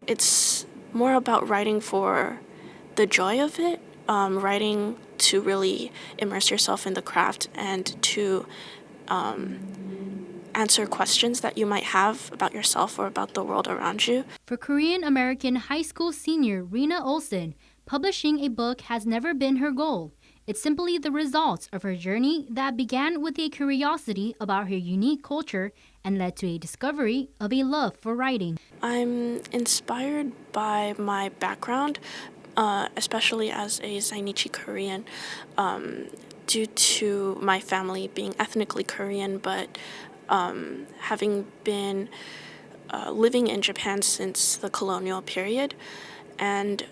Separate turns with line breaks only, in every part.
it's more about writing for the joy of it, writing to really immerse yourself in the craft and to answer questions that you might have about yourself or about the world around you.
For Korean-American high school senior Rina Olsen, publishing a book has never been her goal. It's simply the result of her journey that began with a curiosity about her unique culture and led to a discovery of a love for writing.
I'm inspired by my background, especially as a Zainichi Korean, due to my family being ethnically Korean, but having been living in Japan since the colonial period. And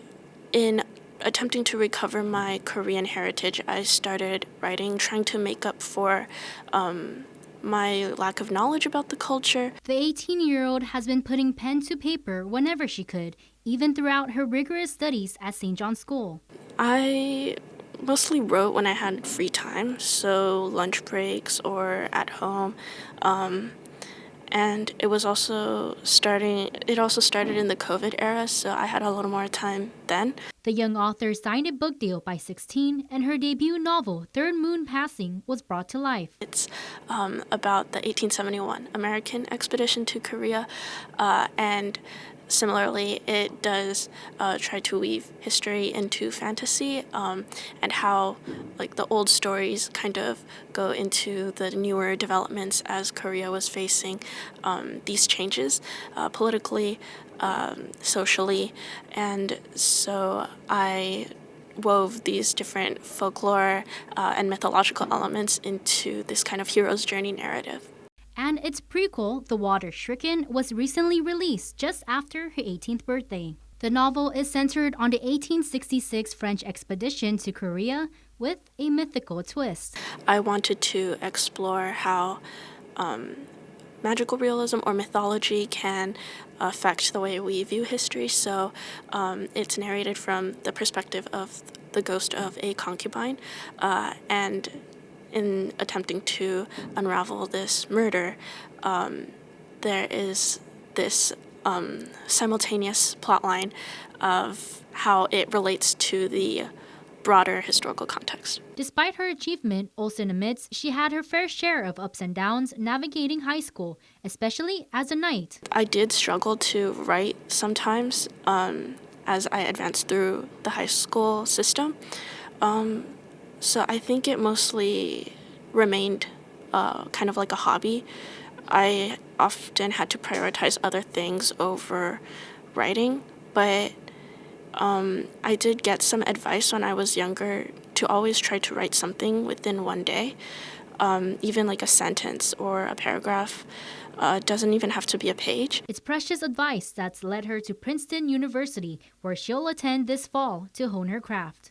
in attempting to recover my Korean heritage, I started writing, trying to make up for my lack of knowledge about the culture.
The 18-year-old has been putting pen to paper whenever she could, even throughout her rigorous studies at St. John's School.
I mostly wrote when I had free time, so lunch breaks or at home. And it also started in the COVID era, so I had a little more time then.
The young author signed a book deal by 16, and her debut novel, Third Moon Passing, was brought to life.
It's about the 1871 American expedition to Korea, and similarly, it does try to weave history into fantasy, and how like the old stories kind of go into the newer developments as Korea was facing these changes politically, socially, and so I wove these different folklore and mythological elements into this kind of hero's journey narrative.
And its prequel, The Water Stricken, was recently released just after her 18th birthday. The novel is centered on the 1866 French expedition to Korea with a mythical twist.
I wanted to explore how magical realism or mythology can affect the way we view history. So it's narrated from the perspective of the ghost of a concubine, and in attempting to unravel this murder, there is this simultaneous plotline of how it relates to the broader historical context.
Despite her achievement, Olsen admits she had her fair share of ups and downs navigating high school, especially as a knight.
I did struggle to write sometimes as I advanced through the high school system. So I think it mostly remained kind of like a hobby. I often had to prioritize other things over writing, but I did get some advice when I was younger to always try to write something within one day, even like a sentence or a paragraph. Doesn't even have to be a page.
It's precious advice that's led her to Princeton University, where she'll attend this fall to hone her craft.